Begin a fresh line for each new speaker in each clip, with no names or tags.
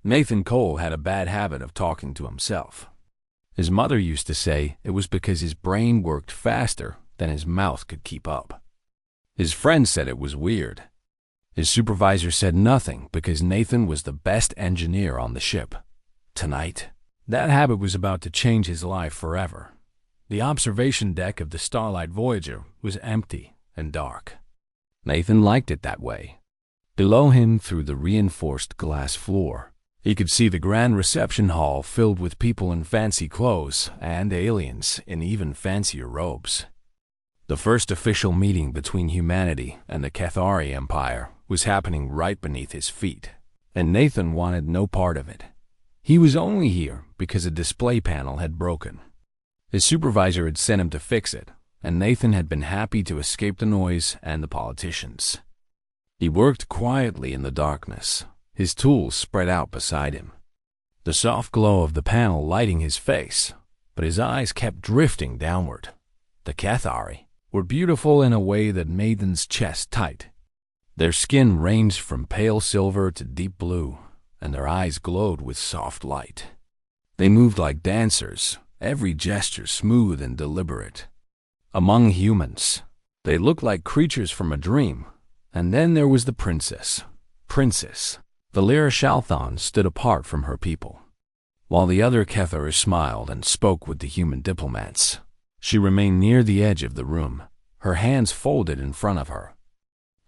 Nathan Cole had a bad habit of talking to himself. His mother used to say it was because his brain worked faster than his mouth could keep up. His friends said it was weird. His supervisor said nothing because Nathan was the best engineer on the ship. Tonight, that habit was about to change his life forever. The observation deck of the Starlight Voyager was empty and dark. Nathan liked it that way. Below him, through the reinforced glass floor, he could see the grand reception hall filled with people in fancy clothes and aliens in even fancier robes. The first official meeting between humanity and the Cathari Empire was happening right beneath his feet, and Nathan wanted no part of it. He was only here because a display panel had broken. His supervisor had sent him to fix it, and Nathan had been happy to escape the noise and the politicians. He worked quietly in the darkness, his tools spread out beside him. The soft glow of the panel lighting his face, but his eyes kept drifting downward. The Cathari were beautiful in a way that made Nathan's chest tight. Their skin ranged from pale silver to deep blue, and their eyes glowed with soft light. They moved like dancers, every gesture smooth and deliberate. Among humans, they looked like creatures from a dream. And then there was the princess. Valera Shalthon stood apart from her people. While the other Cathars smiled and spoke with the human diplomats, she remained near the edge of the room, her hands folded in front of her.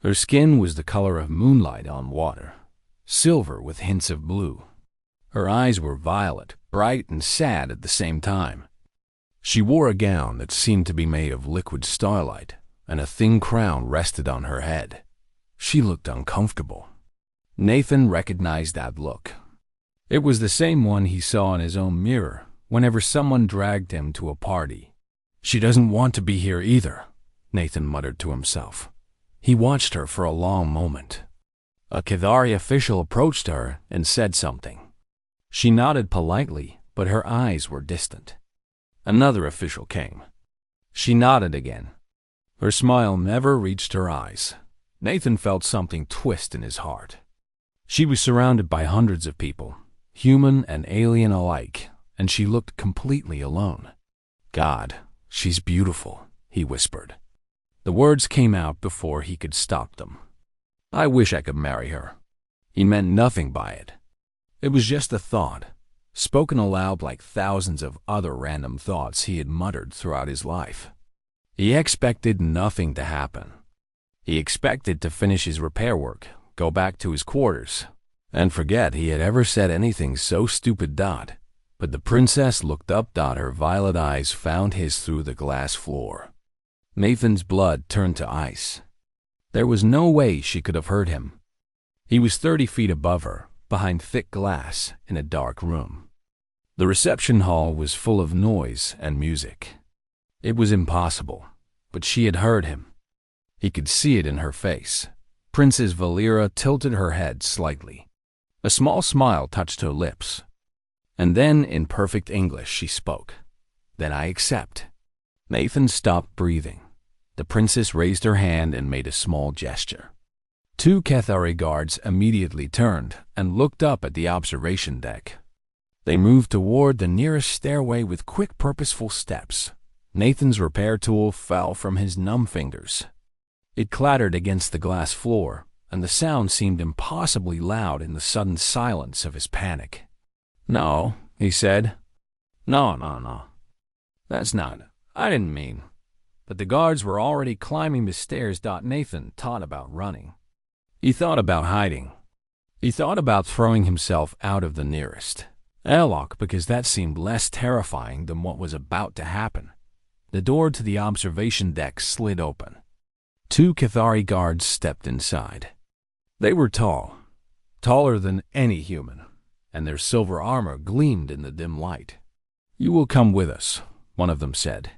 Her skin was the color of moonlight on water, silver with hints of blue. Her eyes were violet, bright and sad at the same time. She wore a gown that seemed to be made of liquid starlight, and a thin crown rested on her head. She looked uncomfortable. Nathan recognized that look. It was the same one he saw in his own mirror whenever someone dragged him to a party. "She doesn't want to be here either," Nathan muttered to himself. He watched her for a long moment. A Cathari official approached her and said something. She nodded politely, but her eyes were distant. Another official came. She nodded again. Her smile never reached her eyes. Nathan felt something twist in his heart. She was surrounded by hundreds of people, human and alien alike, and she looked completely alone. "God, she's beautiful," he whispered. The words came out before he could stop them. "I wish I could marry her." He meant nothing by it. It was just a thought, spoken aloud like thousands of other random thoughts he had muttered throughout his life. He expected nothing to happen. He expected to finish his repair work, go back to his quarters, and forget he had ever said anything so stupid. But the princess looked up. Her violet eyes found his through the glass floor. Nathan's blood turned to ice. There was no way she could have heard him. He was 30 feet above her, behind thick glass, in a dark room. The reception hall was full of noise and music. It was impossible, but she had heard him. He could see it in her face. Princess Valera tilted her head slightly. A small smile touched her lips. And then, in perfect English, she spoke. "Then I accept." Nathan stopped breathing. The princess raised her hand and made a small gesture. 2 Cathari guards immediately turned and looked up at the observation deck. They moved toward the nearest stairway with quick, purposeful steps. Nathan's repair tool fell from his numb fingers. It clattered against the glass floor, and the sound seemed impossibly loud in the sudden silence of his panic. "No," he said. No. That's not. I didn't mean." But the guards were already climbing the stairs. Nathan thought about running. He thought about hiding. He thought about throwing himself out of the nearest airlock because that seemed less terrifying than what was about to happen. The door to the observation deck slid open. 2 Cathari guards stepped inside. They were tall, taller than any human, and their silver armor gleamed in the dim light. "You will come with us," one of them said.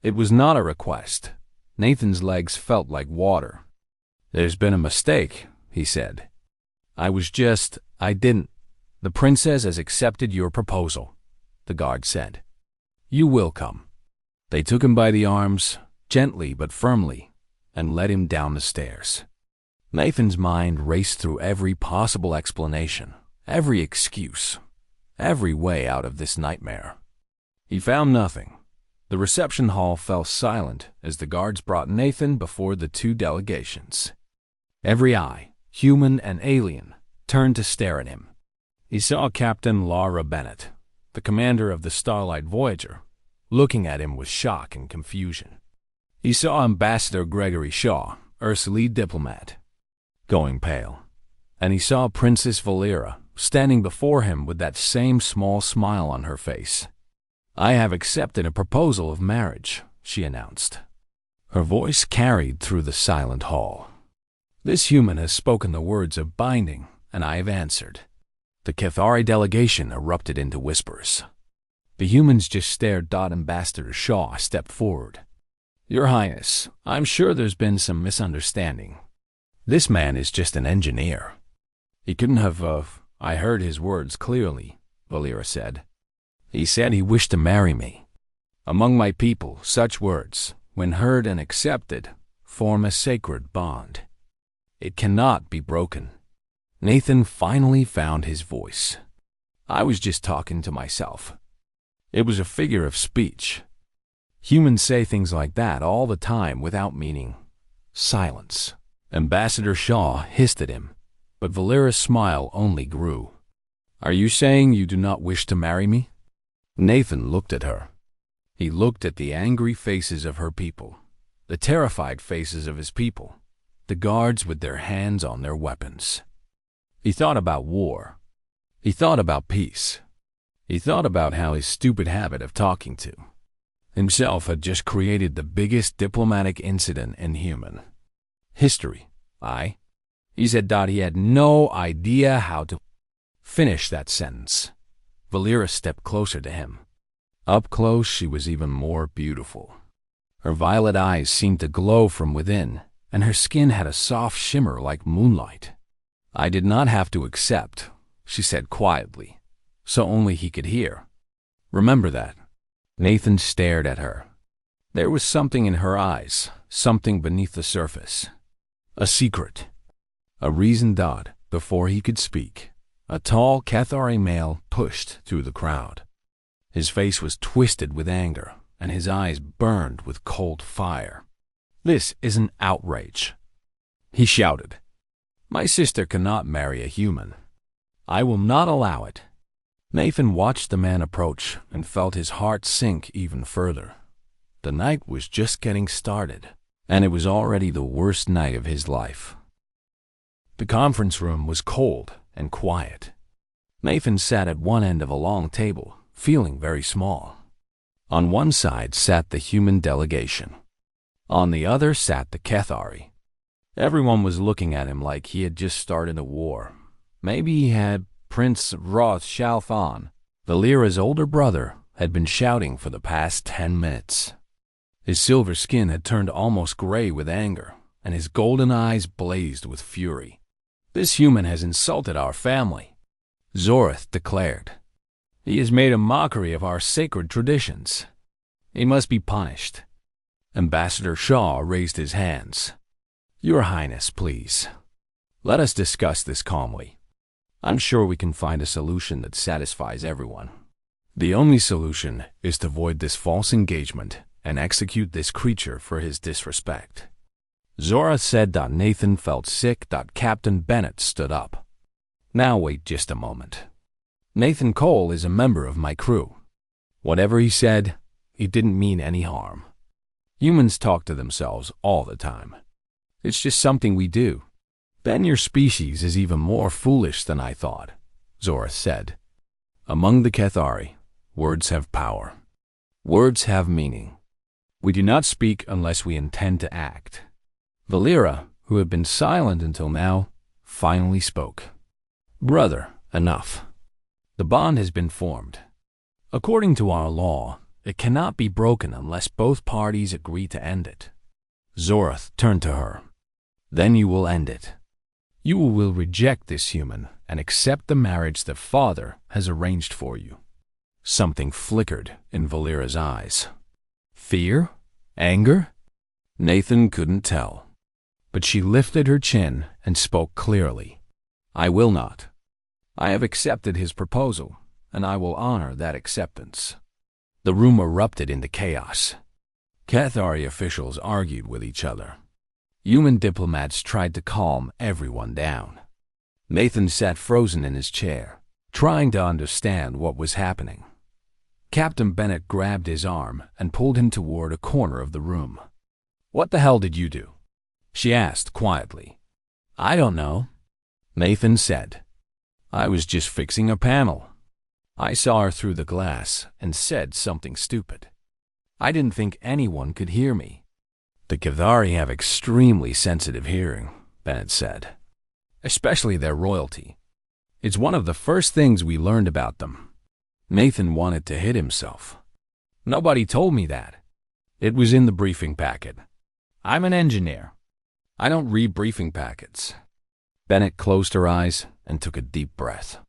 It was not a request. Nathan's legs felt like water. "There's been a mistake," he said. I didn't. The princess has accepted your proposal," the guard said. "You will come." They took him by the arms, gently but firmly, and led him down the stairs. Nathan's mind raced through every possible explanation, every excuse, every way out of this nightmare. He found nothing. The reception hall fell silent as the guards brought Nathan before the two delegations. Every eye, human and alien, turned to stare at him. He saw Captain Laura Bennett, the commander of the Starlight Voyager, looking at him with shock and confusion. He saw Ambassador Gregory Shaw, Earth's lead diplomat, going pale. And he saw Princess Valera standing before him with that same small smile on her face. "I have accepted a proposal of marriage," she announced. Her voice carried through the silent hall. "This human has spoken the words of binding, and I have answered." The Cathari delegation erupted into whispers. The humans just stared. Ambassador Shaw stepped forward. "Your Highness, I'm sure there's been some misunderstanding. This man is just an engineer. He couldn't have, I heard his words clearly," Valera said. "He said he wished to marry me. Among my people, such words, when heard and accepted, form a sacred bond. It cannot be broken." Nathan finally found his voice. "I was just talking to myself." It was a figure of speech. Humans say things like that all the time without meaning. Silence. Ambassador Shaw hissed at him, but Valera's smile only grew. "Are you saying you do not wish to marry me?" Nathan looked at her. He looked at the angry faces of her people, the terrified faces of his people, the guards with their hands on their weapons. He thought about war. He thought about peace. He thought about how his stupid habit of talking to himself had just created the biggest diplomatic incident in human history. He said he had no idea how to finish that sentence. Valera stepped closer to him. Up close, she was even more beautiful. Her violet eyes seemed to glow from within, and her skin had a soft shimmer like moonlight. "I did not have to accept," she said quietly, so only he could hear. "Remember that." Nathan stared at her. There was something in her eyes, something beneath the surface. A secret. A reason. Before he could speak, a tall Cathari male pushed through the crowd. His face was twisted with anger, and his eyes burned with cold fire. "This is an outrage," he shouted. "My sister cannot marry a human. I will not allow it." Nathan watched the man approach and felt his heart sink even further. The night was just getting started, and it was already the worst night of his life. The conference room was cold and quiet. Nathan sat at one end of a long table, feeling very small. On one side sat the human delegation. On the other sat the Cathari. Everyone was looking at him like he had just started a war. Maybe he had. Prince Roth Shalfan, Valera's older brother, had been shouting for the past 10 minutes. His silver skin had turned almost gray with anger, and his golden eyes blazed with fury. "This human has insulted our family," Zorath declared. "He has made a mockery of our sacred traditions. He must be punished." Ambassador Shaw raised his hands. "Your Highness, please. Let us discuss this calmly. I'm sure we can find a solution that satisfies everyone. The only solution is to void this false engagement and execute this creature for his disrespect." Zora said. Nathan felt sick. Captain Bennett stood up. "Now wait just a moment. Nathan Cole is a member of my crew. Whatever he said, he didn't mean any harm. Humans talk to themselves all the time. It's just something we do." "Then your species is even more foolish than I thought," Zora said. "Among the Cathari, words have power. Words have meaning. We do not speak unless we intend to act." Valera, who had been silent until now, finally spoke. "Brother, enough. The bond has been formed. According to our law, it cannot be broken unless both parties agree to end it." Zorath turned to her. "Then you will end it. You will reject this human and accept the marriage the Father has arranged for you." Something flickered in Valera's eyes. Fear? Anger? Nathan couldn't tell. But she lifted her chin and spoke clearly. "I will not. I have accepted his proposal, and I will honor that acceptance." The room erupted into chaos. Cathari officials argued with each other. Human diplomats tried to calm everyone down. Nathan sat frozen in his chair, trying to understand what was happening. Captain Bennett grabbed his arm and pulled him toward a corner of the room. "What the hell did you do?" she asked quietly. "I don't know," Nathan said. "I was just fixing a panel. I saw her through the glass and said something stupid. I didn't think anyone could hear me." "The Cathari have extremely sensitive hearing," Bennett said. "Especially their royalty. It's one of the first things we learned about them." Nathan wanted to hit himself. "Nobody told me that. It was in the briefing packet. I'm an engineer. I don't read briefing packets." Bennett closed her eyes and took a deep breath.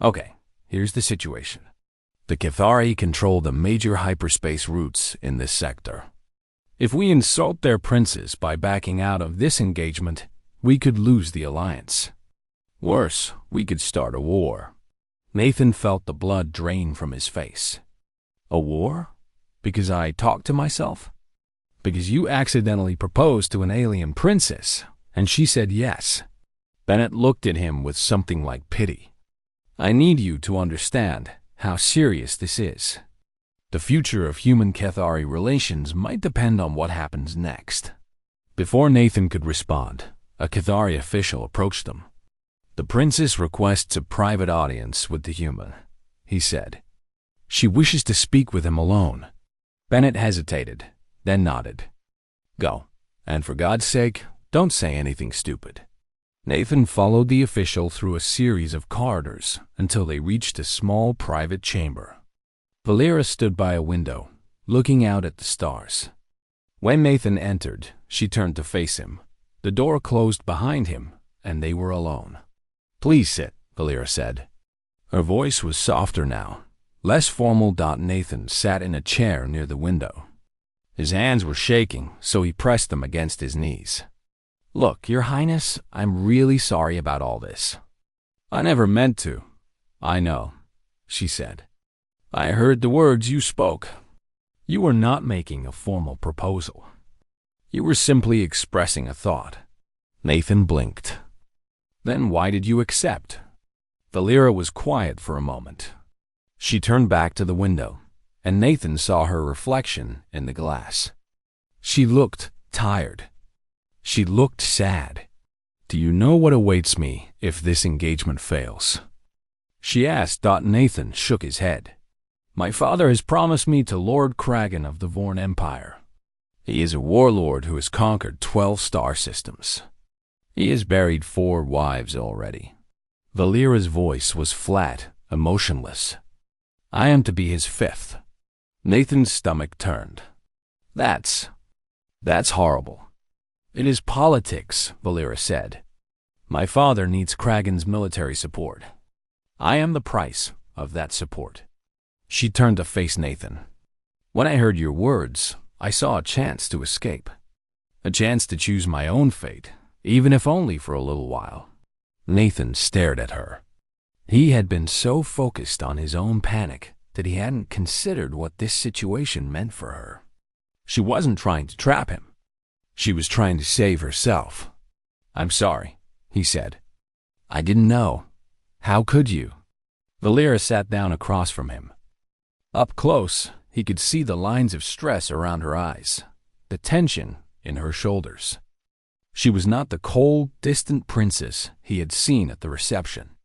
"Okay, here's the situation. The Cathari control the major hyperspace routes in this sector. If we insult their princes by backing out of this engagement, we could lose the alliance. Worse, we could start a war." Nathan felt the blood drain from his face. "A war? Because I talked to myself? Because you accidentally proposed to an alien princess, and she said yes?" Bennett looked at him with something like pity. "I need you to understand how serious this is. The future of human-Cathari relations might depend on what happens next." Before Nathan could respond, a Cathari official approached them. "The princess requests a private audience with the human," he said. "She wishes to speak with him alone." Bennett hesitated, then nodded. "Go, and for God's sake, don't say anything stupid." Nathan followed the official through a series of corridors until they reached a small private chamber. Valera stood by a window, looking out at the stars. When Nathan entered, she turned to face him. The door closed behind him, and they were alone. "Please sit," Valera said. Her voice was softer now, less formal. Nathan sat in a chair near the window. His hands were shaking, so he pressed them against his knees. "Look, Your Highness, I'm really sorry about all this." "I never meant to." "I know," she said. "I heard the words you spoke. You were not making a formal proposal. You were simply expressing a thought." Nathan blinked. "Then why did you accept?" Valera was quiet for a moment. She turned back to the window, and Nathan saw her reflection in the glass. She looked tired. She looked sad. "Do you know what awaits me if this engagement fails?" she asked. Nathan shook his head. "My father has promised me to Lord Kragan of the Vorn Empire. He is a warlord who has conquered 12 star systems. He has buried 4 wives already." Valera's voice was flat, emotionless. "I am to be his 5th. Nathan's stomach turned. That's horrible." "It is politics," Valera said. "My father needs Kragan's military support. I am the price of that support." She turned to face Nathan. "When I heard your words, I saw a chance to escape. A chance to choose my own fate, even if only for a little while." Nathan stared at her. He had been so focused on his own panic that he hadn't considered what this situation meant for her. She wasn't trying to trap him. She was trying to save herself. "I'm sorry," he said. "I didn't know. How could you?" Valera sat down across from him. Up close, he could see the lines of stress around her eyes, the tension in her shoulders. She was not the cold, distant princess he had seen at the reception.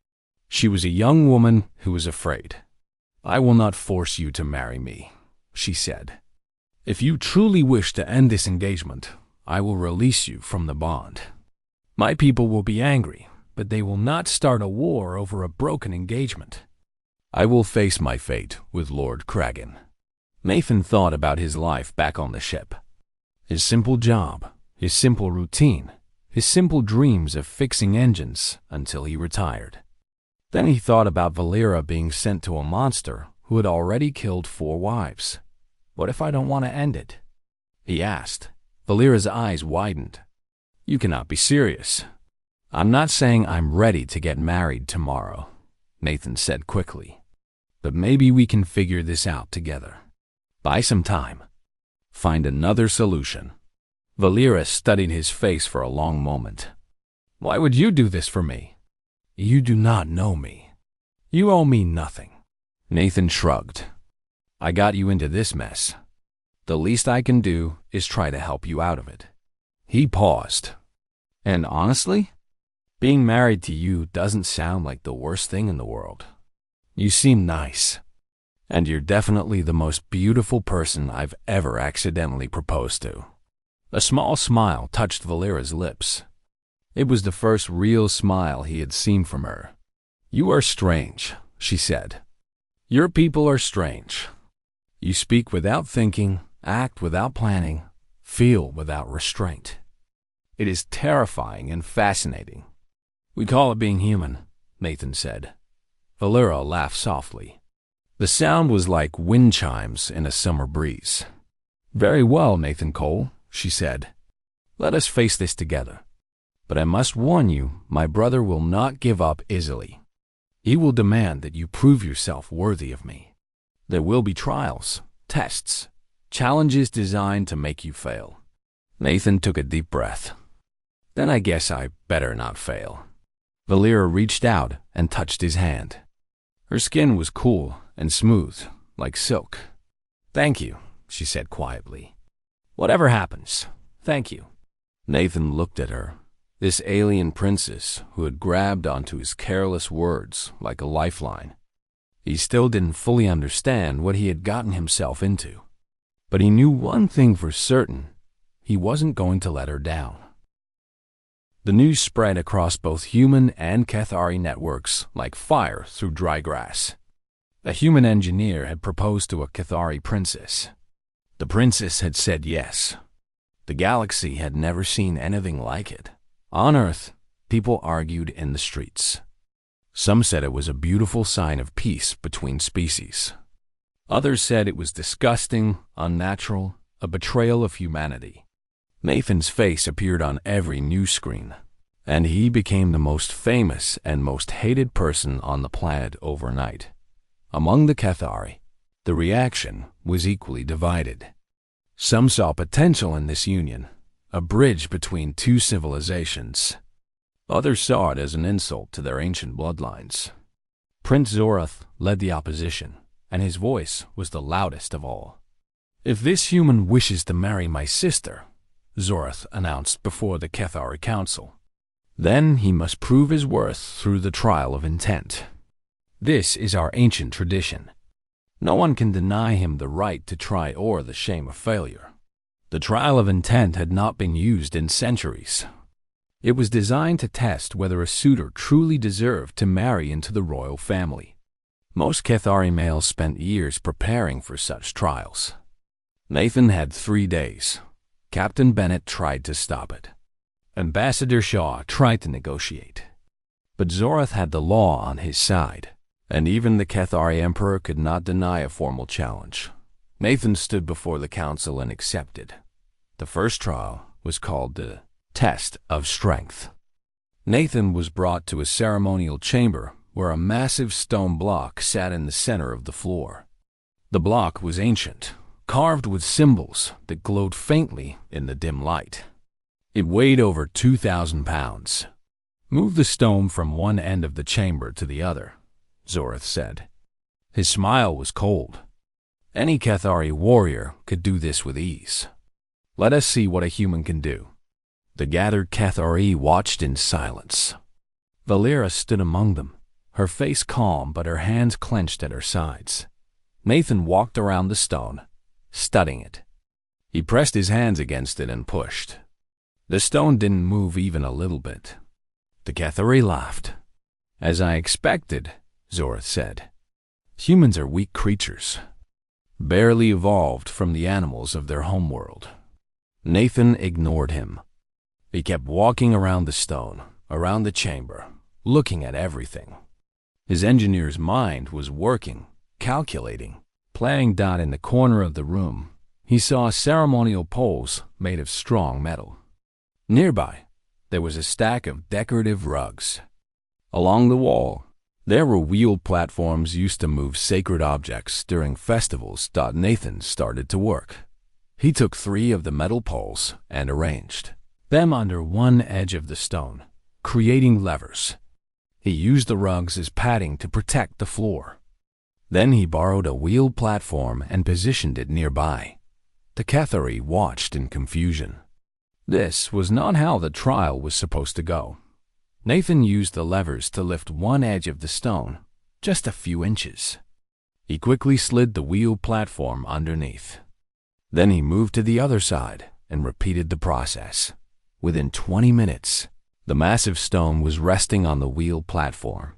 She was a young woman who was afraid. "I will not force you to marry me," she said. "If you truly wish to end this engagement, I will release you from the bond. My people will be angry, but they will not start a war over a broken engagement. I will face my fate with Lord Kragan." Nathan thought about his life back on the ship. His simple job, his simple routine, his simple dreams of fixing engines until he retired. Then he thought about Valera being sent to a monster who had already killed 4 wives. "What if I don't want to end it?" he asked. Valera's eyes widened. "You cannot be serious." "I'm not saying I'm ready to get married tomorrow," Nathan said quickly. But maybe we can figure this out together. Buy some time. Find another solution. Valera studied his face for a long moment. Why would you do this for me? You do not know me. You owe me nothing. Nathan shrugged. I got you into this mess. The least I can do is try to help you out of it. He paused. And honestly, being married to you doesn't sound like the worst thing in the world. You seem nice. And you're definitely the most beautiful person I've ever accidentally proposed to. A small smile touched Valera's lips. It was the first real smile he had seen from her. You are strange, she said. Your people are strange. You speak without thinking, act without planning, feel without restraint. It is terrifying and fascinating. We call it being human, Nathan said. Valera laughed softly. The sound was like wind chimes in a summer breeze. Very well, Nathan Cole, she said. Let us face this together. But I must warn you, my brother will not give up easily. He will demand that you prove yourself worthy of me. There will be trials, tests, challenges designed to make you fail. Nathan took a deep breath. Then I guess I better not fail. Valera reached out and touched his hand. Her skin was cool and smooth, like silk. Thank you, she said quietly. Whatever happens, thank you. Nathan looked at her, this alien princess who had grabbed onto his careless words like a lifeline. He still didn't fully understand what he had gotten himself into. But he knew one thing for certain. He wasn't going to let her down. The news spread across both human and Cathari networks like fire through dry grass. A human engineer had proposed to a Cathari princess. The princess had said yes. The galaxy had never seen anything like it. On Earth, people argued in the streets. Some said it was a beautiful sign of peace between species. Others said it was disgusting, unnatural, a betrayal of humanity. Nathan's face appeared on every news screen, and he became the most famous and most hated person on the planet overnight. Among the Cathari, the reaction was equally divided. Some saw potential in this union, a bridge between two civilizations. Others saw it as an insult to their ancient bloodlines. Prince Zorath led the opposition, and his voice was the loudest of all. If this human wishes to marry my sister, Zorath announced before the Cathari Council, then he must prove his worth through the trial of intent. This is our ancient tradition. No one can deny him the right to try or the shame of failure. The trial of intent had not been used in centuries. It was designed to test whether a suitor truly deserved to marry into the royal family. Most Cathari males spent years preparing for such trials. Nathan had 3 days. Captain Bennett tried to stop it. Ambassador Shaw tried to negotiate. But Zorath had the law on his side, and even the Cathari Emperor could not deny a formal challenge. Nathan stood before the council and accepted. The first trial was called the Test of Strength. Nathan was brought to a ceremonial chamber where a massive stone block sat in the center of the floor. The block was ancient, carved with symbols that glowed faintly in the dim light. It weighed over 2,000 pounds. Move the stone from one end of the chamber to the other, Zorath said. His smile was cold. Any Cathari warrior could do this with ease. Let us see what a human can do. The gathered Cathari watched in silence. Valera stood among them, her face calm but her hands clenched at her sides. Nathan walked around the stone, studying it. He pressed his hands against it and pushed. The stone didn't move even a little bit. The Cathari laughed. As I expected, Zorath said. Humans are weak creatures, barely evolved from the animals of their homeworld. Nathan ignored him. He kept walking around the stone, around the chamber, looking at everything. His engineer's mind was working, calculating. Playing dot in the corner of the room, he saw ceremonial poles made of strong metal. Nearby, there was a stack of decorative rugs. Along the wall, There were wheeled platforms used to move sacred objects during festivals. Nathan started to work. He took 3 of the metal poles and arranged them under one edge of the stone, creating levers. He used the rugs as padding to protect the floor. Then he borrowed a wheeled platform and positioned it nearby. The Cathari watched in confusion. This was not how the trial was supposed to go. Nathan used the levers to lift one edge of the stone, just a few inches. He quickly slid the wheeled platform underneath. Then he moved to the other side and repeated the process. Within 20 minutes, the massive stone was resting on the wheeled platform.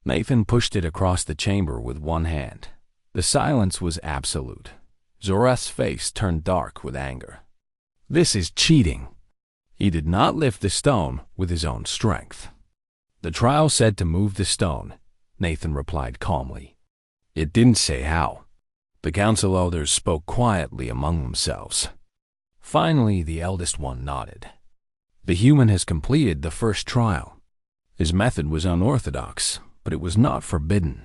Nathan pushed it across the chamber with one hand. The silence was absolute. Zorath's face turned dark with anger. This is cheating. He did not lift the stone with his own strength. The trial said to move the stone, Nathan replied calmly. It didn't say how. The council elders spoke quietly among themselves. Finally, the eldest one nodded. The human has completed the first trial. His method was unorthodox, but it was not forbidden.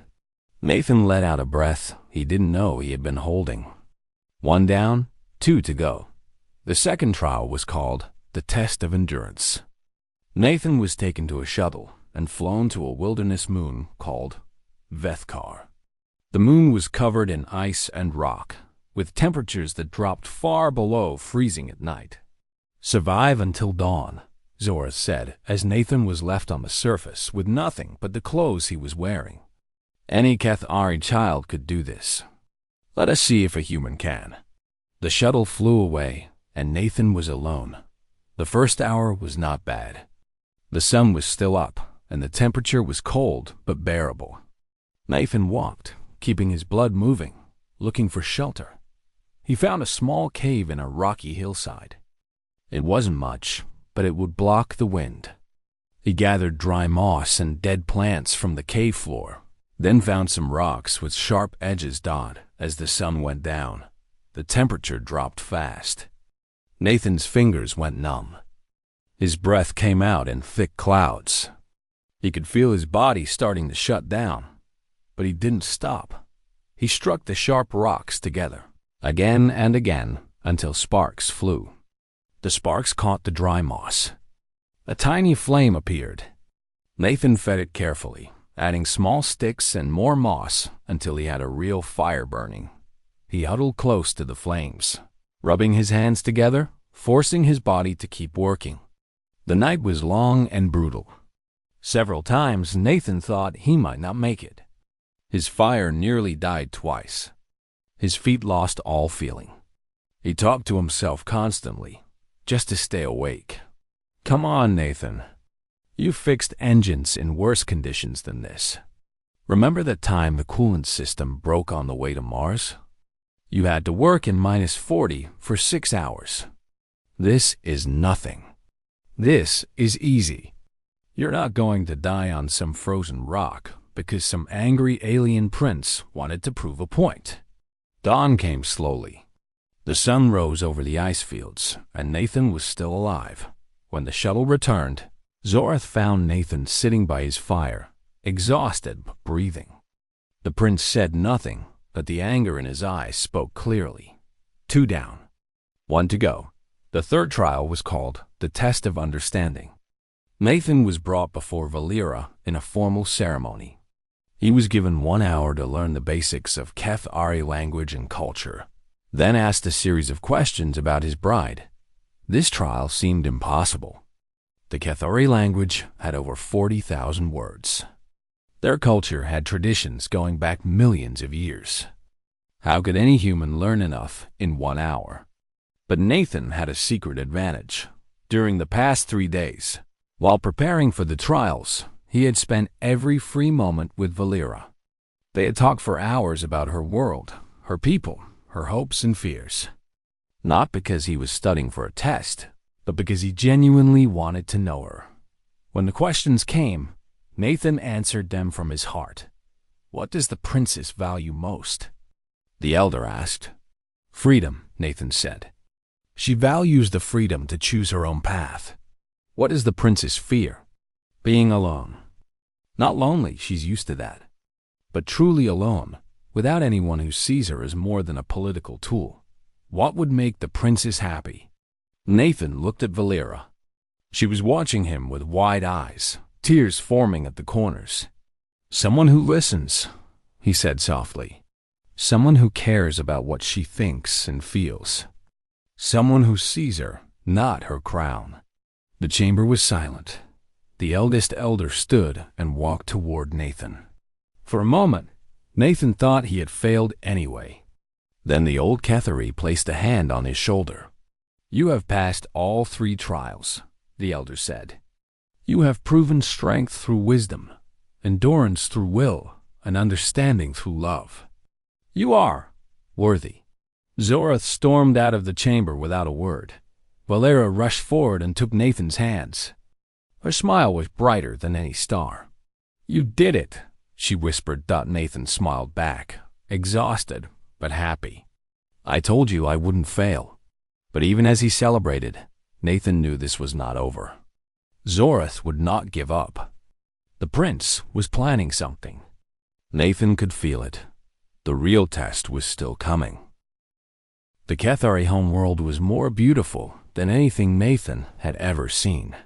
Nathan let out a breath he didn't know he had been holding. 1 down, 2 to go. The second trial was called the Test of Endurance. Nathan was taken to a shuttle and flown to a wilderness moon called Vethkar. The moon was covered in ice and rock, with temperatures that dropped far below freezing at night. Survive until dawn, Zorath said, as Nathan was left on the surface with nothing but the clothes he was wearing. Any Cathari child could do this. Let us see if a human can. The shuttle flew away, and Nathan was alone. The first hour was not bad. The sun was still up, and the temperature was cold but bearable. Nathan walked, keeping his blood moving, looking for shelter. He found a small cave in a rocky hillside. It wasn't much, but it would block the wind. He gathered dry moss and dead plants from the cave floor, then found some rocks with sharp edges. As the sun went down, the temperature dropped fast. Nathan's fingers went numb. His breath came out in thick clouds. He could feel his body starting to shut down, but he didn't stop. He struck the sharp rocks together, again and again, until sparks flew. The sparks caught the dry moss. A tiny flame appeared. Nathan fed it carefully, adding small sticks and more moss until he had a real fire burning. He huddled close to the flames, rubbing his hands together, forcing his body to keep working. The night was long and brutal. Several times Nathan thought he might not make it. His fire nearly died twice. His feet lost all feeling. He talked to himself constantly, just to stay awake. Come on, Nathan. You fixed engines in worse conditions than this. Remember that time the coolant system broke on the way to Mars? You had to work in -40 for 6 hours. This is nothing. This is easy. You're not going to die on some frozen rock because some angry alien prince wanted to prove a point. Dawn came slowly. The sun rose over the ice fields, and Nathan was still alive. When the shuttle returned, Zorath found Nathan sitting by his fire, exhausted but breathing. The prince said nothing, but the anger in his eyes spoke clearly. 2 down, 1 to go. The third trial was called the Test of Understanding. Nathan was brought before Valera in a formal ceremony. He was given 1 hour to learn the basics of Cathari language and culture, then asked a series of questions about his bride. This trial seemed impossible. The Cathari language had over 40,000 words. Their culture had traditions going back millions of years. How could any human learn enough in 1 hour? But Nathan had a secret advantage. During the past 3 days, while preparing for the trials, he had spent every free moment with Valera. They had talked for hours about her world, her people, her hopes and fears. Not because he was studying for a test, but because he genuinely wanted to know her. When the questions came, Nathan answered them from his heart. What does the princess value most? The elder asked. Freedom, Nathan said. She values the freedom to choose her own path. What does the princess fear? Being alone. Not lonely, she's used to that. But truly alone, without anyone who sees her as more than a political tool. What would make the princess happy? Nathan looked at Valera. She was watching him with wide eyes, tears forming at the corners. Someone who listens, he said softly. Someone who cares about what she thinks and feels. Someone who sees her, not her crown. The chamber was silent. The eldest elder stood and walked toward Nathan. For a moment, Nathan thought he had failed anyway. Then the old Kethari placed a hand on his shoulder. You have passed all 3 trials, the elder said. You have proven strength through wisdom, endurance through will, and understanding through love. You are worthy. Zorath stormed out of the chamber without a word. Valera rushed forward and took Nathan's hands. Her smile was brighter than any star. You did it, she whispered. Nathan smiled back, exhausted but happy. I told you I wouldn't fail. But even as he celebrated, Nathan knew this was not over. Zorath would not give up. The prince was planning something. Nathan could feel it. The real test was still coming. The Kethari homeworld was more beautiful than anything Nathan had ever seen.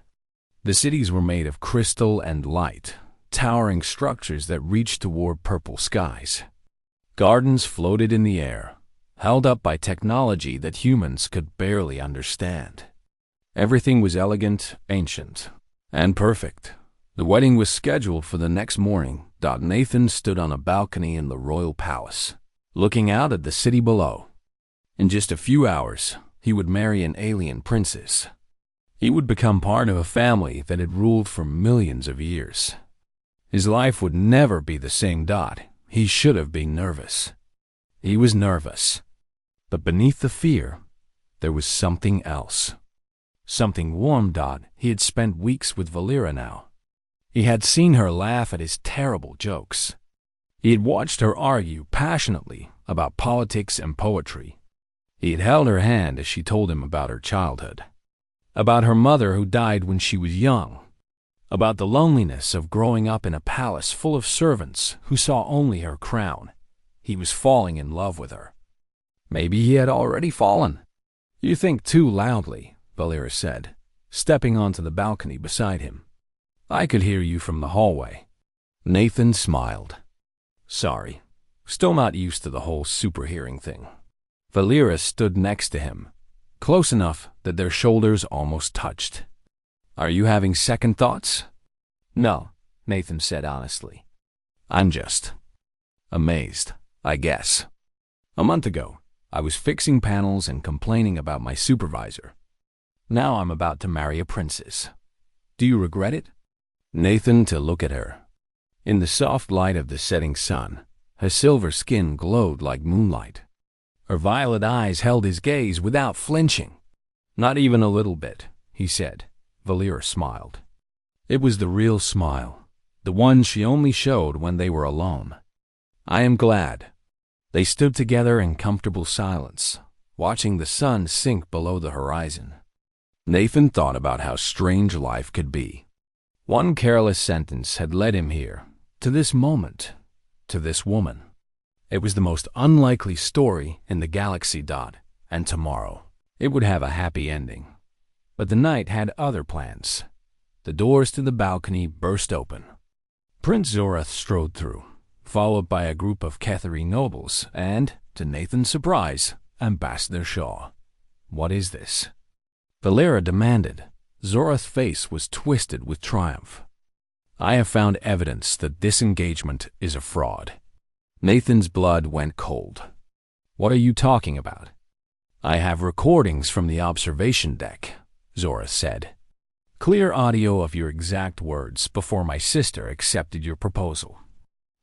The cities were made of crystal and light, towering structures that reached toward purple skies. Gardens floated in the air, held up by technology that humans could barely understand. Everything was elegant, ancient, and perfect. The wedding was scheduled for the next morning. Nathan stood on a balcony in the royal palace, looking out at the city below. In just a few hours, he would marry an alien princess. He would become part of a family that had ruled for millions of years. His life would never be the same. He should have been nervous. He was nervous. But beneath the fear, there was something else. Something warm. He had spent weeks with Valera now. He had seen her laugh at his terrible jokes. He had watched her argue passionately about politics and poetry. He had held her hand as she told him about her childhood, about her mother who died when she was young, about the loneliness of growing up in a palace full of servants who saw only her crown. He was falling in love with her. Maybe he had already fallen. You think too loudly, Valera said, stepping onto the balcony beside him. I could hear you from the hallway. Nathan smiled. Sorry, still not used to the whole super hearing thing. Valera stood next to him, close enough that their shoulders almost touched. Are you having second thoughts? No, Nathan said honestly. I'm just amazed, I guess. A month ago, I was fixing panels and complaining about my supervisor. Now I'm about to marry a princess. Do you regret it? Nathan to look at her. In the soft light of the setting sun, her silver skin glowed like moonlight. Her violet eyes held his gaze without flinching. Not even a little bit, he said. Valera smiled. It was the real smile, the one she only showed when they were alone. I am glad. They stood together in comfortable silence, watching the sun sink below the horizon. Nathan thought about how strange life could be. One careless sentence had led him here, to this moment, to this woman. It was the most unlikely story in the galaxy. And tomorrow, it would have a happy ending. But the night had other plans. The doors to the balcony burst open. Prince Zorath strode through, followed by a group of Kethari nobles and, to Nathan's surprise, Ambassador Shaw. What is this? Valera demanded. Zorath's face was twisted with triumph. I have found evidence that this engagement is a fraud. Nathan's blood went cold. What are you talking about? I have recordings from the observation deck, Zorath said. Clear audio of your exact words before my sister accepted your proposal.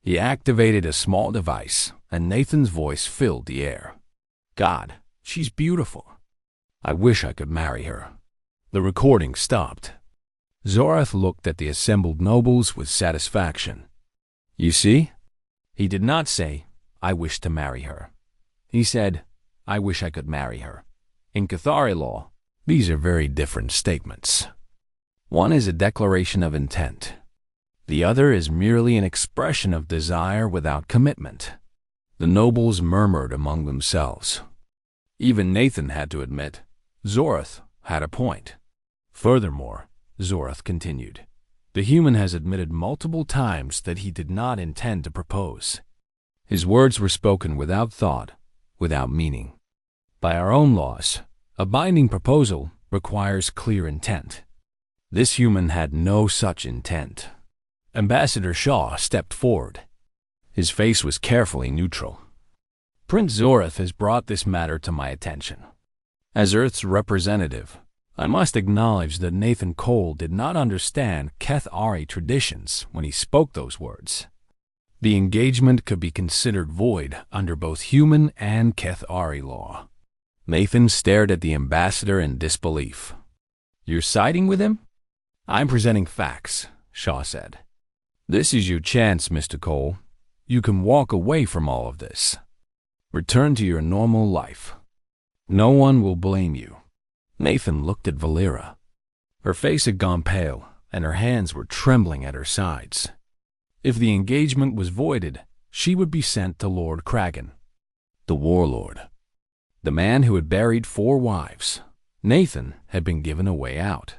He activated a small device, and Nathan's voice filled the air. God, she's beautiful. I wish I could marry her. The recording stopped. Zorath looked at the assembled nobles with satisfaction. You see? He did not say, I wish to marry her. He said, I wish I could marry her. In Kethari law, these are very different statements. One is a declaration of intent. The other is merely an expression of desire without commitment. The nobles murmured among themselves. Even Nathan had to admit, Zorath had a point. Furthermore, Zorath continued, the human has admitted multiple times that he did not intend to propose. His words were spoken without thought, without meaning. By our own laws, a binding proposal requires clear intent. This human had no such intent. Ambassador Shaw stepped forward. His face was carefully neutral. Prince Zorath has brought this matter to my attention. As Earth's representative, I must acknowledge that Nathan Cole did not understand Keth-Ari traditions when he spoke those words. The engagement could be considered void under both human and Keth-Ari law. Nathan stared at the ambassador in disbelief. You're siding with him? I'm presenting facts, Shaw said. This is your chance, Mr. Cole. You can walk away from all of this. Return to your normal life. No one will blame you. Nathan looked at Valera. Her face had gone pale, and her hands were trembling at her sides. If the engagement was voided, she would be sent to Lord Kragan, the warlord. The man who had buried 4 wives. Nathan had been given a way out.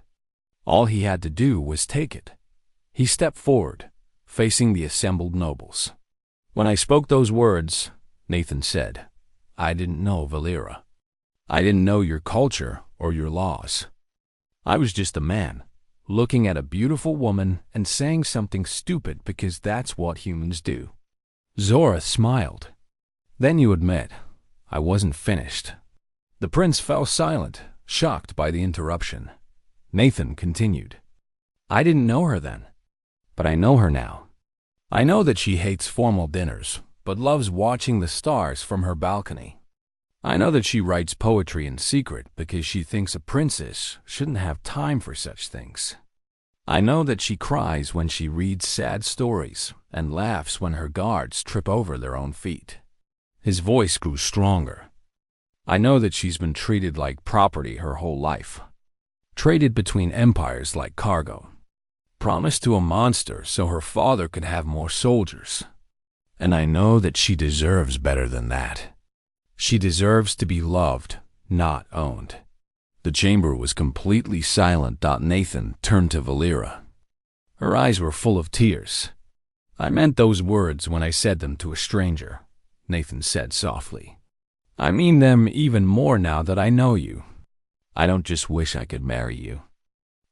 All he had to do was take it. He stepped forward, facing the assembled nobles. When I spoke those words, Nathan said, I didn't know Valera. I didn't know your culture or your laws. I was just a man, looking at a beautiful woman and saying something stupid because that's what humans do. Zorath smiled. Then you admit, I wasn't finished. The prince fell silent, shocked by the interruption. Nathan continued. I didn't know her then, but I know her now. I know that she hates formal dinners, but loves watching the stars from her balcony. I know that she writes poetry in secret because she thinks a princess shouldn't have time for such things. I know that she cries when she reads sad stories and laughs when her guards trip over their own feet. His voice grew stronger. I know that she's been treated like property her whole life, traded between empires like cargo, promised to a monster so her father could have more soldiers. And I know that she deserves better than that. She deserves to be loved, not owned. The chamber was completely silent. Nathan turned to Valera. Her eyes were full of tears. I meant those words when I said them to a stranger, Nathan said softly. I mean them even more now that I know you. I don't just wish I could marry you.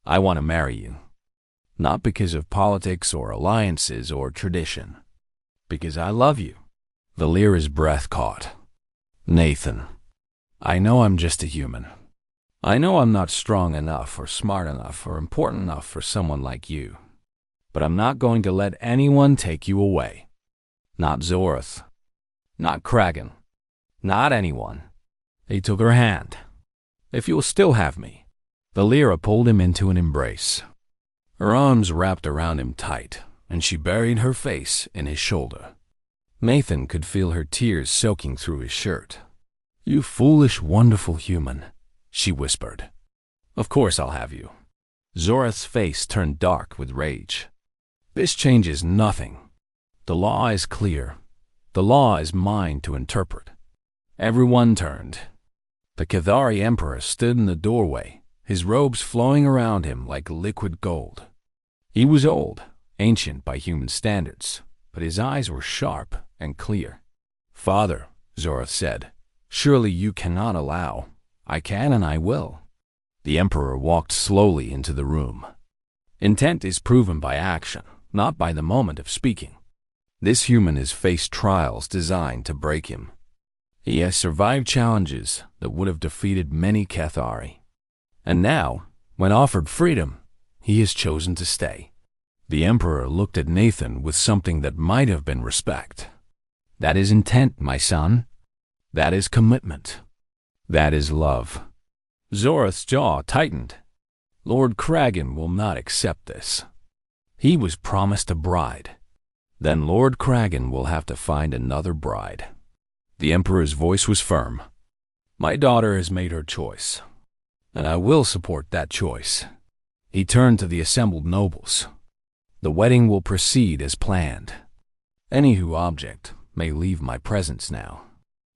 I want to marry you. Not because of politics or alliances or tradition. Because I love you. Valera's breath caught. Nathan, I know I'm just a human. I know I'm not strong enough or smart enough or important enough for someone like you. But I'm not going to let anyone take you away. Not Zorath. Not Kragan. Not anyone. He took her hand. If you'll still have me. Valera pulled him into an embrace. Her arms wrapped around him tight, and she buried her face in his shoulder. Nathan could feel her tears soaking through his shirt. You foolish, wonderful human, she whispered. Of course I'll have you. Zorath's face turned dark with rage. This changes nothing. The law is clear. The law is mine to interpret. Everyone turned. The Keth-Ari Emperor stood in the doorway, his robes flowing around him like liquid gold. He was old, ancient by human standards, but his eyes were sharp and clear. Father, Zorath said, surely you cannot allow. I can and I will. The Emperor walked slowly into the room. Intent is proven by action, not by the moment of speaking. This human has faced trials designed to break him. He has survived challenges that would have defeated many Keth-Ari. And now, when offered freedom, he has chosen to stay. The Emperor looked at Nathan with something that might have been respect. That is intent, my son. That is commitment. That is love. Zorath's jaw tightened. Lord Kragan will not accept this. He was promised a bride. Then Lord Kragan will have to find another bride. The Emperor's voice was firm. My daughter has made her choice, and I will support that choice. He turned to the assembled nobles. The wedding will proceed as planned. Any who object may leave my presence now."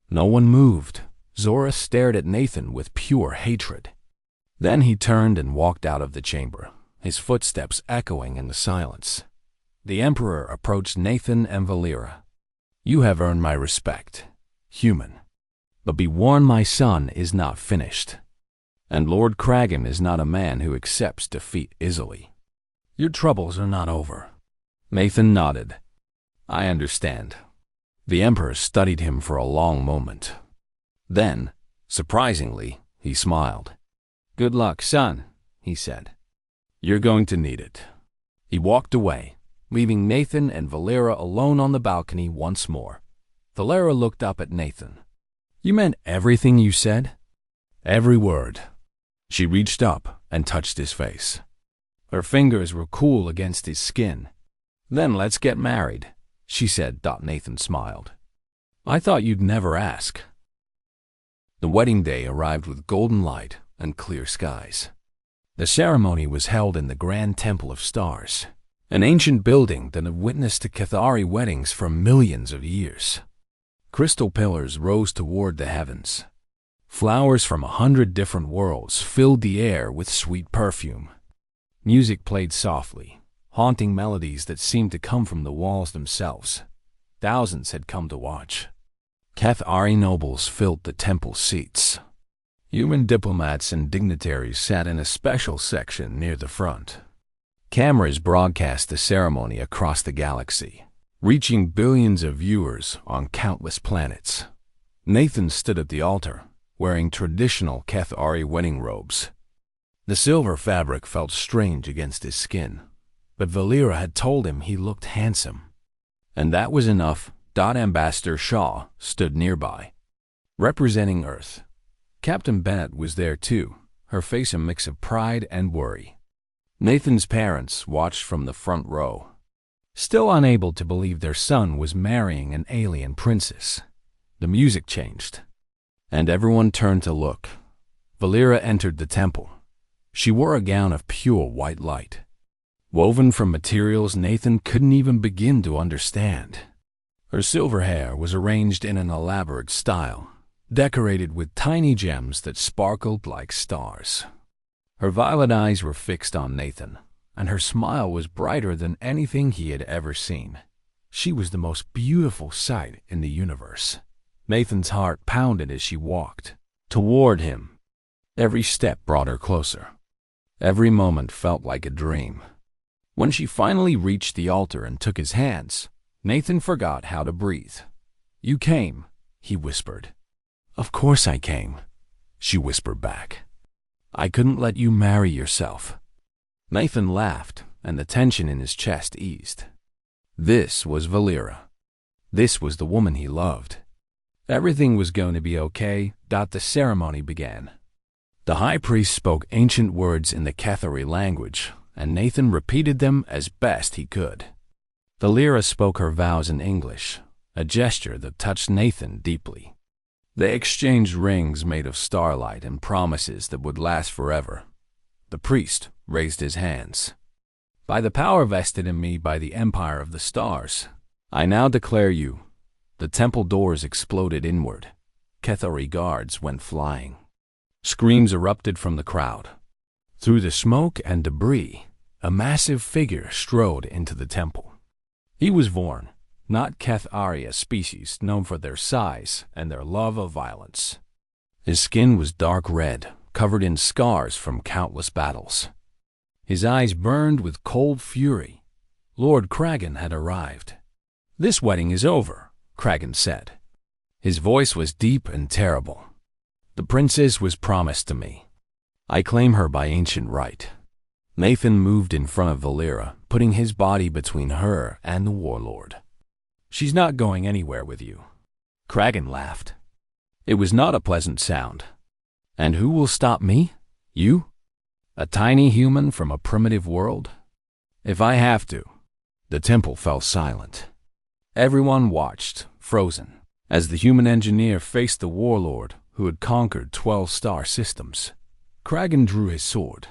No one moved. Zora stared at Nathan with pure hatred. Then he turned and walked out of the chamber, his footsteps echoing in the silence. The Emperor approached Nathan and Valera. "You have earned my respect, human. But be warned, my son is not finished. And Lord Kragan is not a man who accepts defeat easily. Your troubles are not over." Nathan nodded. "I understand." The Emperor studied him for a long moment. Then, surprisingly, he smiled. "Good luck, son," he said. "You're going to need it." He walked away, leaving Nathan and Valera alone on the balcony once more. Valera looked up at Nathan. "You meant everything you said?" "Every word." She reached up and touched his face. Her fingers were cool against his skin. "Then let's get married," she said. Nathan smiled. "I thought you'd never ask." The wedding day arrived with golden light and clear skies. The ceremony was held in the Grand Temple of Stars, an ancient building that had witnessed the Cathari weddings for millions of years. Crystal pillars rose toward the heavens. Flowers from 100 different worlds filled the air with sweet perfume. Music played softly, haunting melodies that seemed to come from the walls themselves. Thousands had come to watch. Cathari nobles filled the temple seats. Human diplomats and dignitaries sat in a special section near the front. Cameras broadcast the ceremony across the galaxy, reaching billions of viewers on countless planets. Nathan stood at the altar, wearing traditional Cathari wedding robes. The silver fabric felt strange against his skin, but Valera had told him he looked handsome. And that was enough. Ambassador Shaw stood nearby, representing Earth. Captain Bennett was there too, her face a mix of pride and worry. Nathan's parents watched from the front row, still unable to believe their son was marrying an alien princess. The music changed, and everyone turned to look. Valera entered the temple. She wore a gown of pure white light, woven from materials Nathan couldn't even begin to understand. Her silver hair was arranged in an elaborate style, decorated with tiny gems that sparkled like stars. Her violet eyes were fixed on Nathan, and her smile was brighter than anything he had ever seen. She was the most beautiful sight in the universe. Nathan's heart pounded as she walked toward him. Every step brought her closer. Every moment felt like a dream. When she finally reached the altar and took his hands, Nathan forgot how to breathe. "You came," he whispered. "Of course I came," she whispered back. "I couldn't let you marry yourself." Nathan laughed, and the tension in his chest eased. This was Valera. This was the woman he loved. Everything was going to be okay. The ceremony began. The high priest spoke ancient words in the Cathari language, and Nathan repeated them as best he could. Valera spoke her vows in English, a gesture that touched Nathan deeply. They exchanged rings made of starlight and promises that would last forever. The priest raised his hands. "By the power vested in me by the Empire of the Stars, I now declare you." The temple doors exploded inward. Cathari guards went flying. Screams erupted from the crowd. Through the smoke and debris, a massive figure strode into the temple. He was Vorn, not Cathari, a species known for their size and their love of violence. His skin was dark red, covered in scars from countless battles. His eyes burned with cold fury. Lord Kragan had arrived. "This wedding is over," Kragan said. His voice was deep and terrible. "The princess was promised to me. I claim her by ancient right." Nathan moved in front of Valera, putting his body between her and the warlord. "She's not going anywhere with you." Kragan laughed. It was not a pleasant sound. "And who will stop me? You? A tiny human from a primitive world? If I have to." The temple fell silent. Everyone watched, frozen, as the human engineer faced the warlord who had conquered 12 star systems. Kragan drew his sword.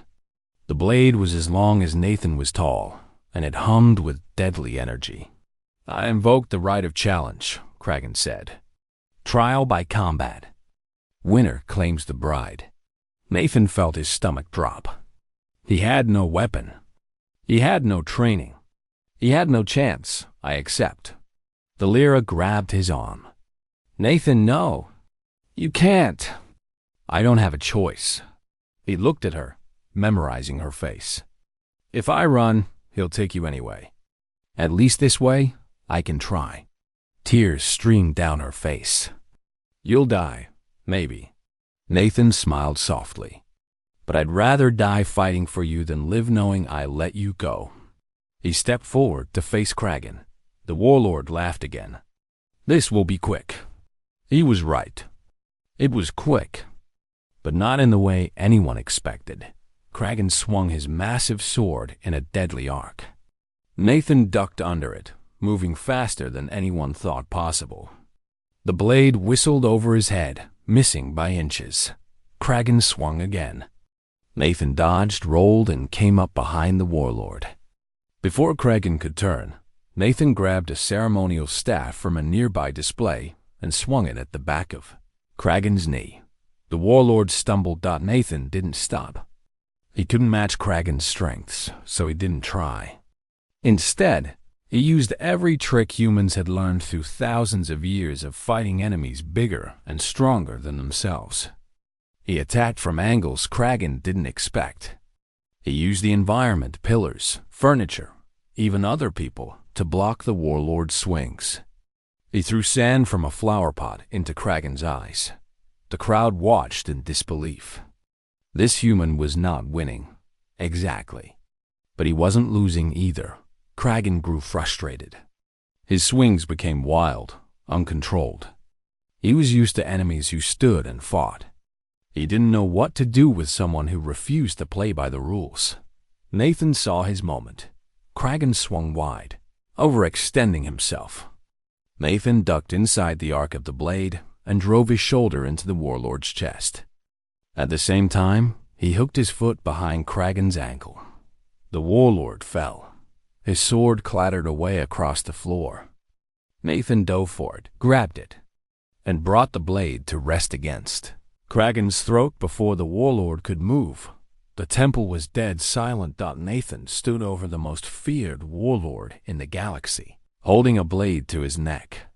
The blade was as long as Nathan was tall, and it hummed with deadly energy. "I invoke the right of challenge," Kragan said. "Trial by combat. Winner claims the bride." Nathan felt his stomach drop. He had no weapon. He had no training. He had no chance, I accept. The Lyra grabbed his arm. "Nathan, no. You can't." "I don't have a choice." He looked at her, memorizing her face. "If I run, he'll take you anyway. At least this way, I can try." Tears streamed down her face. "You'll die, maybe." Nathan smiled softly. "But I'd rather die fighting for you than live knowing I let you go." He stepped forward to face Kragan. The warlord laughed again. "This will be quick." He was right. It was quick, but not in the way anyone expected. Kragan swung his massive sword in a deadly arc. Nathan ducked under it, moving faster than anyone thought possible. The blade whistled over his head, missing by inches. Kragan swung again. Nathan dodged, rolled, and came up behind the warlord. Before Kragan could turn, Nathan grabbed a ceremonial staff from a nearby display and swung it at the back of Kragan's knee. The warlord stumbled. Nathan didn't stop. He couldn't match Kragan's strengths, so he didn't try. Instead, he used every trick humans had learned through thousands of years of fighting enemies bigger and stronger than themselves. He attacked from angles Kragan didn't expect. He used the environment, pillars, furniture, even other people, to block the warlord's swings. He threw sand from a flower pot into Kragan's eyes. The crowd watched in disbelief. This human was not winning. Exactly. But he wasn't losing either. Kragan grew frustrated. His swings became wild, uncontrolled. He was used to enemies who stood and fought. He didn't know what to do with someone who refused to play by the rules. Nathan saw his moment. Kragan swung wide, overextending himself. Nathan ducked inside the arc of the blade and drove his shoulder into the warlord's chest. At the same time, he hooked his foot behind Kragan's ankle. The warlord fell. His sword clattered away across the floor. Nathan dove for it, grabbed it, and brought the blade to rest against Kragan's throat before the warlord could move. The temple was dead silent. Nathan stood over the most feared warlord in the galaxy, holding a blade to his neck.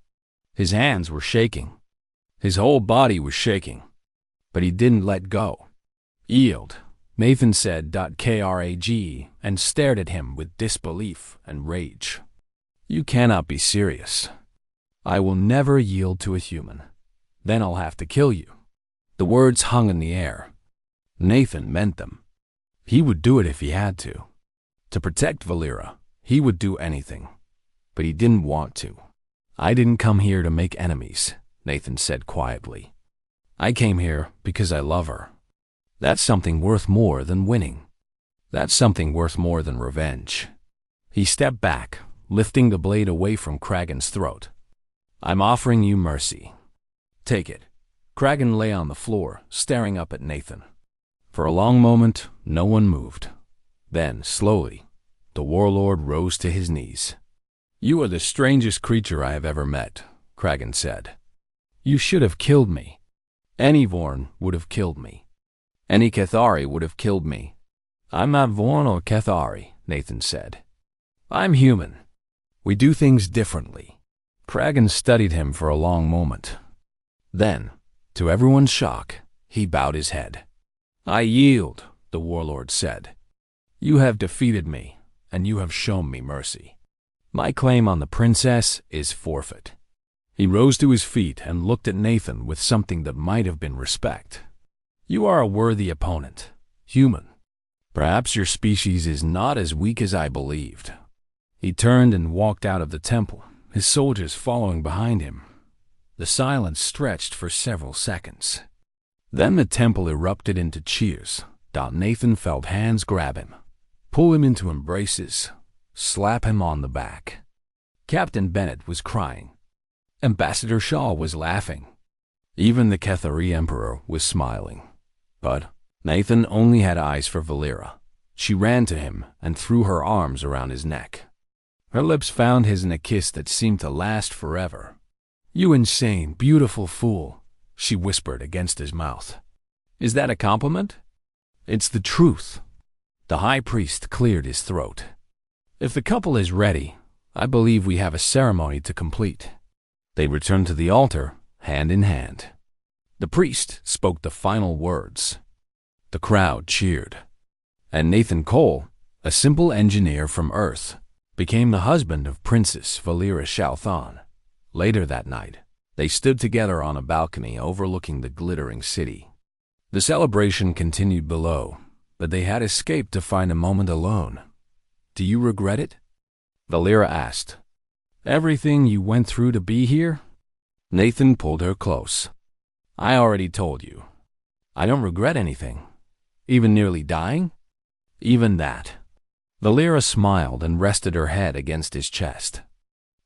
His hands were shaking. His whole body was shaking. But he didn't let go. "Yield," Nathan said. Krag, and stared at him with disbelief and rage. "You cannot be serious. I will never yield to a human. Then I'll have to kill you." The words hung in the air. Nathan meant them. He would do it if he had to. To protect Valera, he would do anything. But he didn't want to. "I didn't come here to make enemies," Nathan said quietly. "I came here because I love her. That's something worth more than winning. That's something worth more than revenge." He stepped back, lifting the blade away from Kragan's throat. "I'm offering you mercy. Take it." Kragan lay on the floor, staring up at Nathan. For a long moment, no one moved. Then, slowly, the warlord rose to his knees. "You are the strangest creature I have ever met," Kragan said. "You should have killed me. Any Vorn would have killed me. Any Cathari would have killed me." "I'm not Vorn or Cathari," Nathan said. "I'm human. We do things differently." Kragan studied him for a long moment. Then, to everyone's shock, he bowed his head. "I yield," the warlord said. "You have defeated me, and you have shown me mercy. My claim on the princess is forfeit." He rose to his feet and looked at Nathan with something that might have been respect. "You are a worthy opponent, human. Perhaps your species is not as weak as I believed." He turned and walked out of the temple, his soldiers following behind him. The silence stretched for several seconds. Then the temple erupted into cheers. Nathan felt hands grab him, pull him into embraces, slap him on the back. Captain Bennett was crying. Ambassador Shaw was laughing. Even the Cathari Emperor was smiling. But Nathan only had eyes for Valera. She ran to him and threw her arms around his neck. Her lips found his in a kiss that seemed to last forever. "You insane, beautiful fool," she whispered against his mouth. "Is that a compliment?" "It's the truth." The high priest cleared his throat. "If the couple is ready, I believe we have a ceremony to complete." They returned to the altar, hand in hand. The priest spoke the final words. The crowd cheered. And Nathan Cole, a simple engineer from Earth, became the husband of Princess Valera Shalthon. Later that night, they stood together on a balcony overlooking the glittering city. The celebration continued below, but they had escaped to find a moment alone. "Do you regret it?" Valera asked. "Everything you went through to be here?" Nathan pulled her close. "I already told you. I don't regret anything. Even nearly dying? Even that." Valera smiled and rested her head against his chest.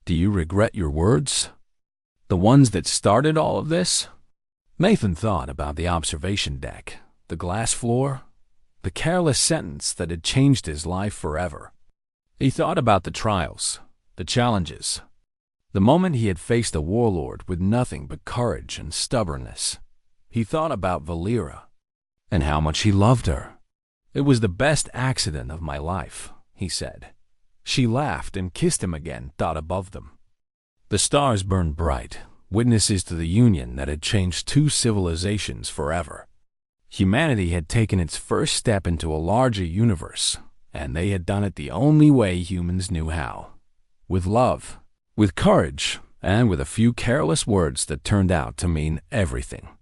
"Do you regret your words? The ones that started all of this?" Nathan thought about the observation deck, the glass floor, the careless sentence that had changed his life forever. He thought about the trials, the challenges, the moment he had faced a warlord with nothing but courage and stubbornness. He thought about Valera and how much he loved her. "It was the best accident of my life," he said. She laughed and kissed him again, thought above them. The stars burned bright, witnesses to the union that had changed two civilizations forever. Humanity had taken its first step into a larger universe, and they had done it the only way humans knew how. With love, with courage, and with a few careless words that turned out to mean everything.